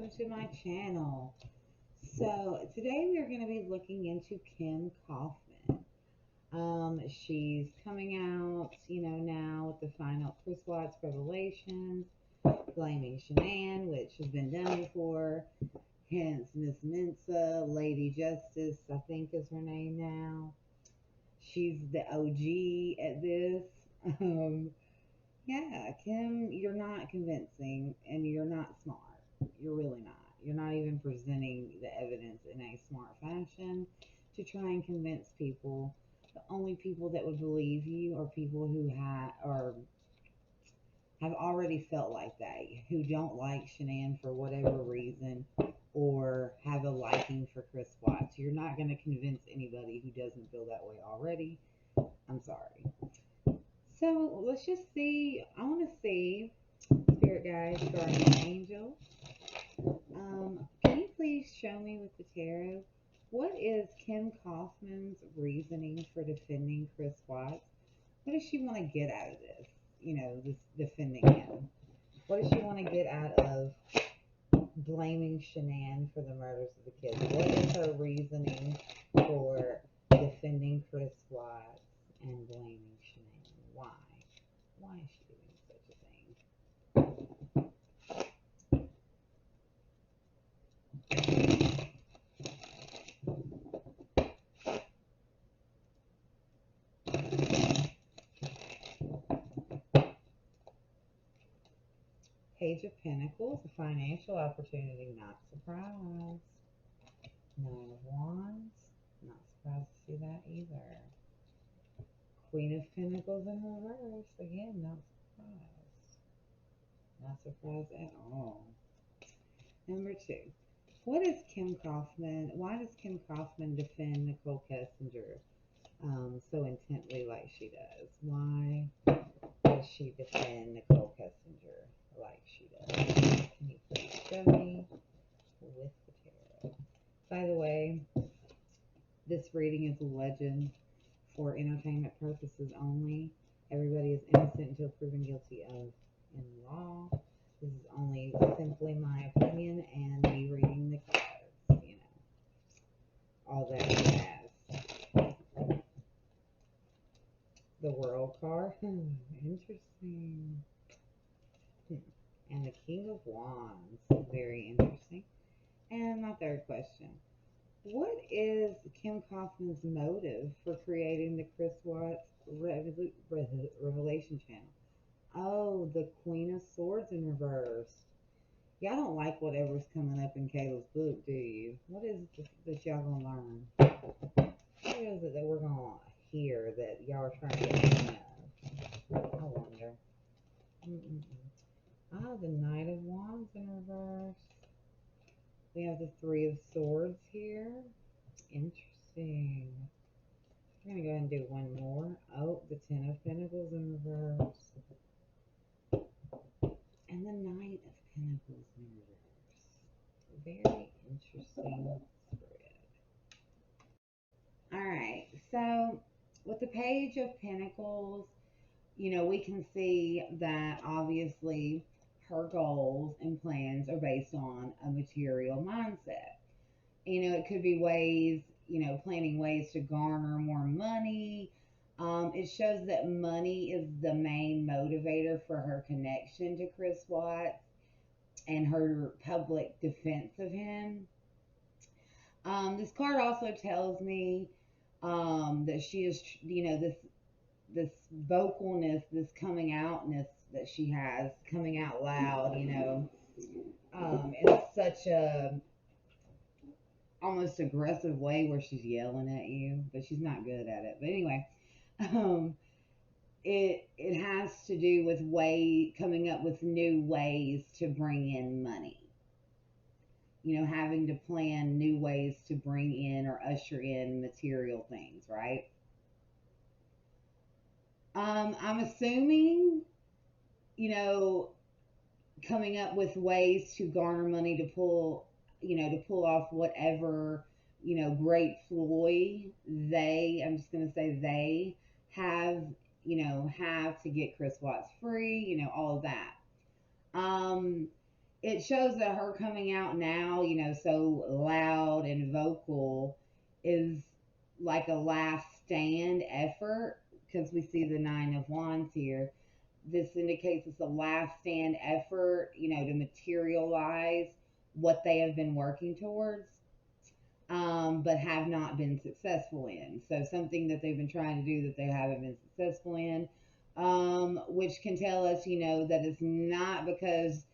welcome to my channel. So today we are going to be looking into Kim Kaufman. She's coming out, now with the final Chris Watts revelations, blaming Shanann, which has been done before. Hence Miss Mensa, Lady Justice, I think is her name now. She's the OG at this. Yeah, Kim, you're not convincing and you're not smart. You're really not. You're not even presenting the evidence in a smart fashion to try and convince people. The only people that would believe you are people who have already felt like that, who don't like Shanann for whatever reason or have a liking for Chris Watts. You're not going to convince anybody who doesn't feel that way already. I'm sorry. So let's just see. I want to see, Spirit Guides, Guardian Angels. Can you please show me with the tarot, what is Kim Kaufman's reasoning for defending Chris Watts? What does she want to get out of this? This defending him. What does she want to get out of blaming Shanann for the murders of the kids? What is her reasoning for defending Chris Watts and blaming Shanann? Why? Why is she doing such a thing? Page of Pentacles, a financial opportunity, not surprised. Nine of Wands, not surprised to see that either. Queen of Pentacles in reverse, again, not surprised. Not surprised at all. Number two, why does Kim Kaufman defend Nicole Kessinger so intently like she does? Why does she defend Nicole Kessinger like she does? Can you please show me with the tarot? By the way, this reading is a legend for entertainment purposes only. Everybody is innocent until proven guilty of in law. This is only simply my opinion and me reading the cards, all that jazz. The World card, interesting. And the King of Wands, very interesting. And my third question, what is Kim Kaufman's motive for creating the Chris Watts Revelation channel? Oh, the Queen of Swords in reverse. Y'all don't like whatever's coming up in Kayla's book, do you? What is it that y'all gonna learn? What is it that we're gonna hear that y'all are trying to get me of? I wonder. Ah, the Knight of Wands in reverse. We have the Three of Swords here. Interesting. We're going to go ahead and do one more. Oh, the Ten of Pentacles in reverse. And the Knight of Pentacles in reverse. Very interesting spread. Alright, so with the Page of Pentacles, we can see that obviously her goals and plans are based on a material mindset. It could be ways, planning ways to garner more money. It shows that money is the main motivator for her connection to Chris Watts and her public defense of him. This card also tells me that she is, this vocalness, this coming outness that she has, coming out loud, in such a almost aggressive way where she's yelling at you, but she's not good at it. But anyway, it has to do with coming up with new ways to bring in money. Having to plan new ways to bring in or usher in material things, right? I'm assuming, coming up with ways to garner money to pull off whatever, great ploy I'm just going to say they have to get Chris Watts free, all of that. it shows that her coming out now, so loud and vocal is like a last stand effort, because we see the Nine of Wands here. This indicates it's a last stand effort, to materialize what they have been working towards, but have not been successful in. So something that they've been trying to do that they haven't been successful in, which can tell us, that it's not because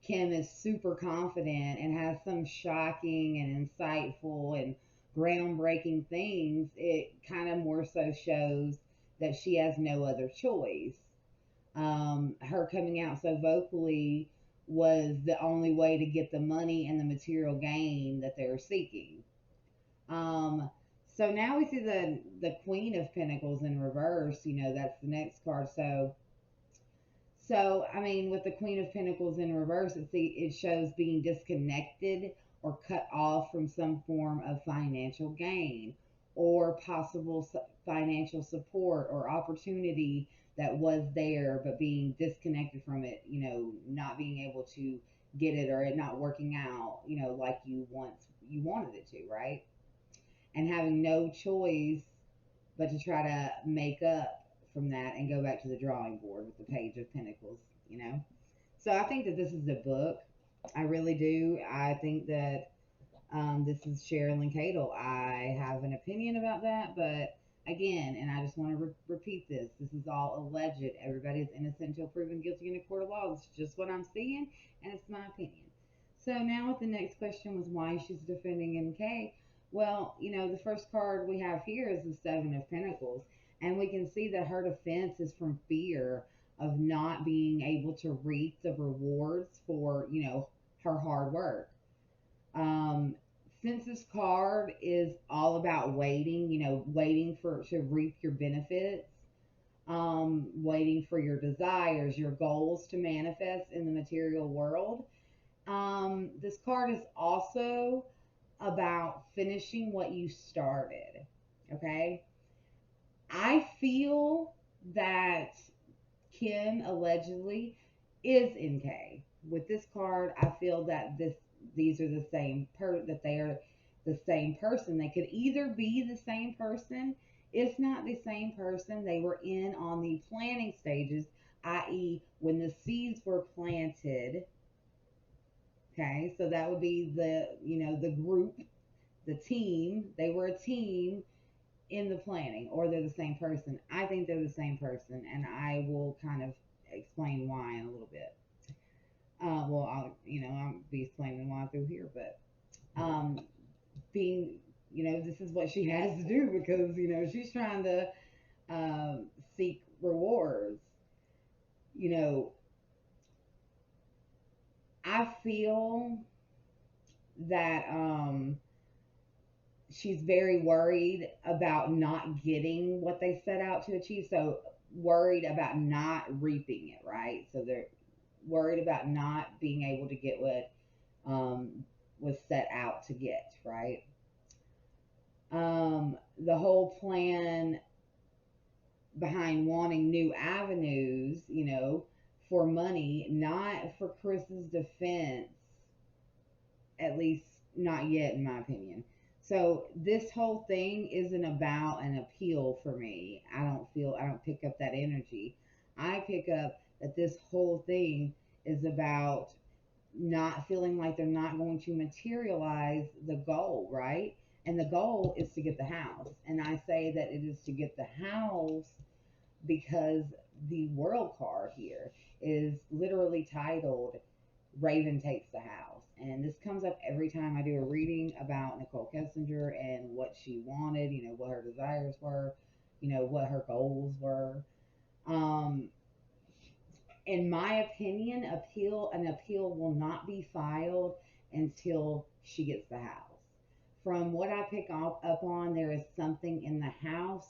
Kim is super confident and has some shocking and insightful and groundbreaking things. It kind of more so shows that she has no other choice. Her coming out so vocally was the only way to get the money and the material gain that they were seeking. Um, so now we see the Queen of Pentacles in reverse. That's the next card. So I mean, with the Queen of Pentacles in reverse, it shows being disconnected or cut off from some form of financial gain or possible financial support or opportunity that was there, but being disconnected from it. Not being able to get it, or it not working out. Like you wanted it to, right? And having no choice but to try to make up from that and go back to the drawing board with the Page of Pentacles. So I think that this is a book. I really do. I think that this is Sherilyn Cadle. I have an opinion about that, but again, and I just want to repeat this. This is all alleged. Everybody's innocent until proven guilty in a court of law. It's just what I'm seeing, and it's my opinion. So now the next question was why she's defending MK. Well, the first card we have here is the Seven of Pentacles, and we can see that her defense is from fear of not being able to reap the rewards for, her hard work. Um, since this card is all about waiting, waiting for to reap your benefits, waiting for your desires, your goals to manifest in the material world. This card is also about finishing what you started. Okay. I feel that Kim allegedly is NK. With this card, I feel that these are the same that they are the same person. They could either be the same person, if not the same person. They were in on the planning stages, i.e., when the seeds were planted. Okay, so that would be the group, the team. They were a team in the planning, or they're the same person. I think they're the same person, and I will kind of explain why in a little bit. Well, I'll be explaining why through here, but being, this is what she has to do because she's trying to seek rewards. You know, I feel that she's very worried about not getting what they set out to achieve. So worried about not reaping it, right? So they're worried about not being able to get what was set out to get, right? The whole plan behind wanting new avenues, for money, not for Chris's defense, at least not yet, in my opinion. So this whole thing isn't about an appeal for me. I don't pick up that energy. I pick up that this whole thing is about not feeling like they're not going to materialize the goal, right? And the goal is to get the house. And I say that it is to get the house because the world card here is literally titled Raven Takes the House. And this comes up every time I do a reading about Nicole Kessinger and what she wanted, what her desires were, what her goals were. Um, in my opinion, an appeal will not be filed until she gets the house. From what I pick up on, there is something in the house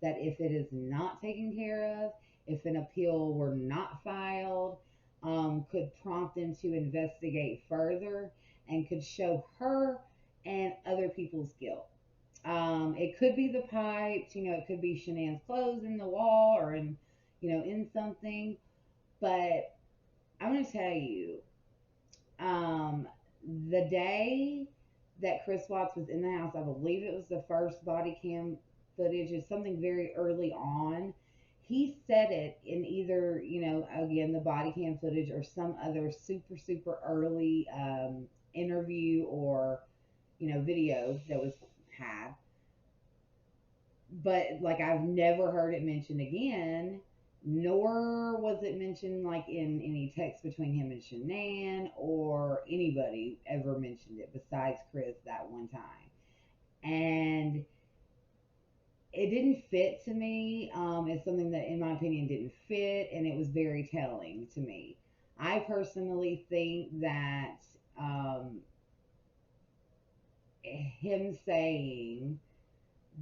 that if it is not taken care of, if an appeal were not filed, could prompt them to investigate further and could show her and other people's guilt. It could be the pipes, it could be Shanann's clothes in the wall or in something. But I'm going to tell you, Um, the day that Chris Watts was in the house, I believe it was the first body cam footage. It's something very early on. He said it in either, again, the body cam footage or some other super, super early interview or, video that was had. But like I've never heard it mentioned again, nor was it mentioned like in any text between him and Shanann or anybody ever mentioned it besides Chris that one time. And it didn't fit to me. It's something that, in my opinion, didn't fit, and it was very telling to me. I personally think that um, him saying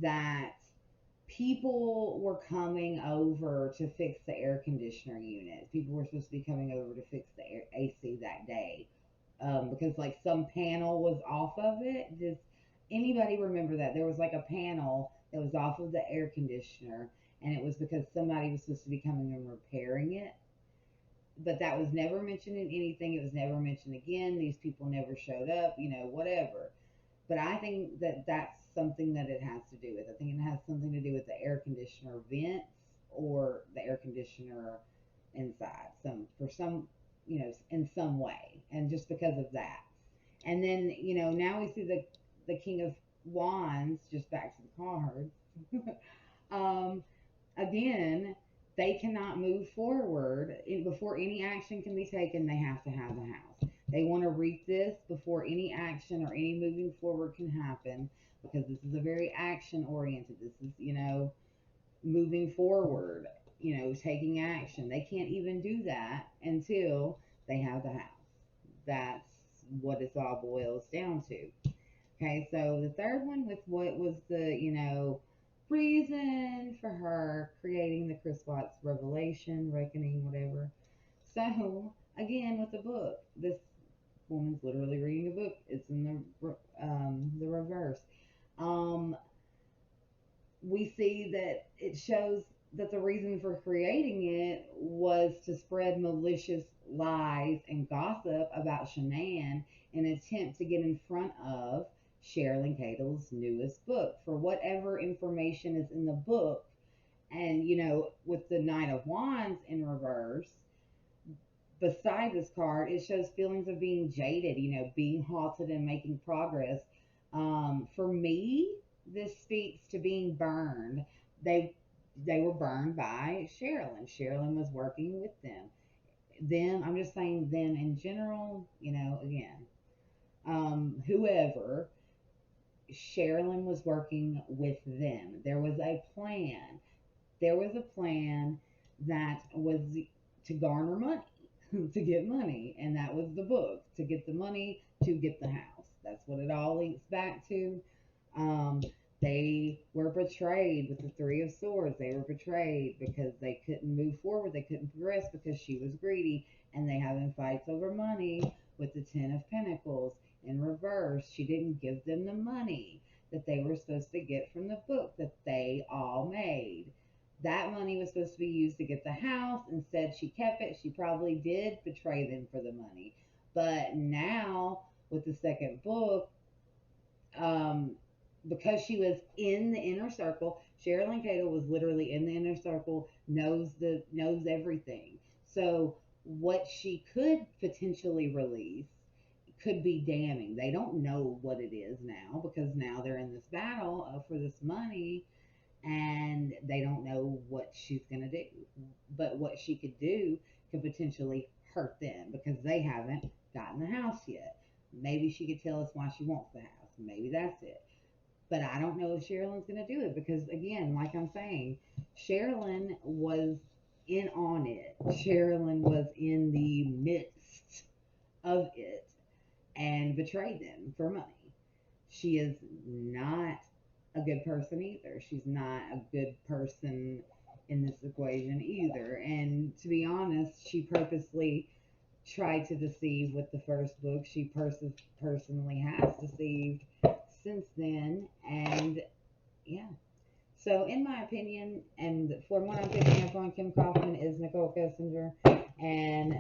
that people were coming over to fix the air conditioner unit. People were supposed to be coming over to fix the AC that day because like some panel was off of it. Does anybody remember that? There was like a panel that was off of the air conditioner, and it was because somebody was supposed to be coming and repairing it. But that was never mentioned in anything. It was never mentioned again. These people never showed up, whatever. But I think that that's something that it has to do with. I think it has something to do with the air conditioner vents or the air conditioner inside, in some way, and just because of that. And then now we see the King of Wands. Just back to the cards. um, Again, they cannot move forward before any action can be taken. They have to have the house. They want to reap this before any action or any moving forward can happen because this is a very action oriented. This is, moving forward, taking action. They can't even do that until they have the house. That's what it all boils down to. Okay, so the third one with what was the, reason for her creating the Chris Watts revelation, reckoning, whatever. So, again, with the book, this woman's literally reading a book. It's in the reverse. Um, we see that it shows that the reason for creating it was to spread malicious lies and gossip about Shanann in an attempt to get in front of Sherilyn Cato's newest book. For whatever information is in the book, and with the Knight of Wands in reverse, beside this card, it shows feelings of being jaded, being halted and making progress. For me, this speaks to being burned. They they were burned by Sherilyn. Sherilyn was working with them. Them, I'm just saying them in general, again. Whoever, Sherilyn was working with them. There was a plan. There was a plan that was to garner money, to get money, and that was the book, to get the money, to get the house. That's what it all links back to. Um, they were betrayed with the Three of Swords. They were betrayed because they couldn't move forward. They couldn't progress because she was greedy, and they having fights over money with the Ten of Pentacles in reverse. She didn't give them the money that they were supposed to get from the book that they all made. That money was supposed to be used to get the house. Instead, she kept it. She probably did betray them for the money. But now, with the second book, um, because she was in the inner circle, Sherilyn Cato was literally in the inner circle, knows everything. So what she could potentially release could be damning. They don't know what it is now because now they're in this battle for this money and they don't know what she's going to do. But what she could do could potentially hurt them because they haven't gotten the house yet. Maybe she could tell us why she wants the house. Maybe that's it. But I don't know if Sherilyn's going to do it because, again, like I'm saying, Sherilyn was in on it. Sherilyn was in the midst of it and betrayed them for money. She is not a good person either. She's not a good person in this equation either. And to be honest, she purposely tried to deceive with the first book. She personally has deceived since then. And yeah. So, in my opinion, and from what I'm picking up on, Kim Kaufman is Nicole Kessinger. And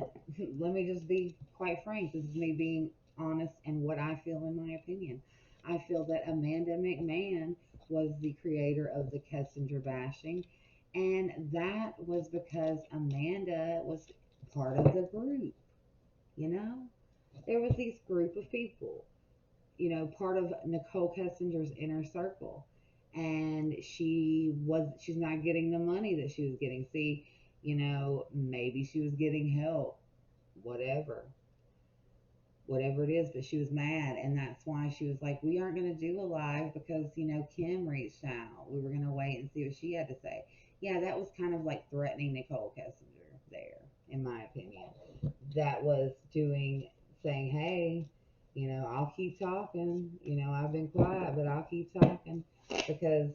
let me just be quite frank. This is me being honest and what I feel in my opinion. I feel that Amanda McMahon was the creator of the Kessinger bashing. And that was because Amanda was part of the group, you know? There was this group of people, part of Nicole Kessinger's inner circle. And she's not getting the money that she was getting. See, maybe she was getting help, whatever, whatever it is, but she was mad. And that's why she was like, we aren't going to do a live because, Kim reached out. We were going to wait and see what she had to say. Yeah, that was kind of like threatening Nicole Kessinger there, in my opinion. That was saying, hey, I'll keep talking. I've been quiet, but I'll keep talking because,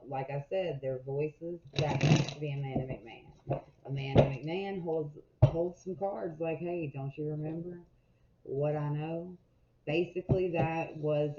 like I said, their voices, that has to be Amanda McMahon. Amanda McMahon holds some cards like, hey, don't you remember what I know? Basically, that was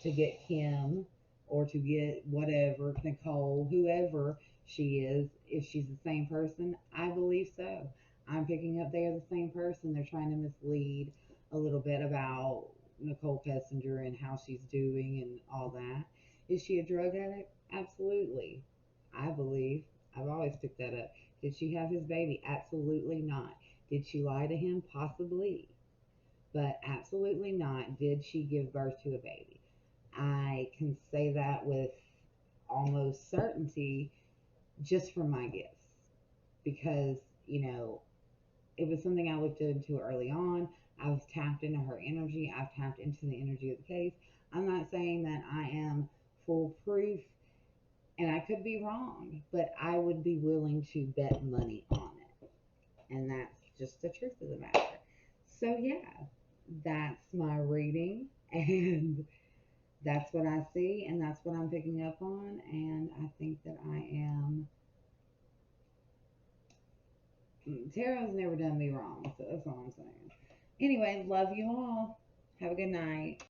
to get Kim or to get whatever, Nicole, whoever she is, if she's the same person, I believe so. I'm picking up they are the same person. They're trying to mislead a little bit about Nicole Kessinger and how she's doing and all that. Is she a drug addict? Absolutely. I believe. I've always picked that up. Did she have his baby? Absolutely not. Did she lie to him? Possibly. But absolutely not did she give birth to a baby. I can say that with almost certainty just from my guess because, it was something I looked into early on. I've tapped into her energy. I've tapped into the energy of the case. I'm not saying that I am foolproof and I could be wrong, but I would be willing to bet money on it. And that's just the truth of the matter. So, yeah, that's my reading. And that's what I see. And that's what I'm picking up on. And I think that I am. Tarot's never done me wrong. So that's all I'm saying. Anyway, love you all. Have a good night.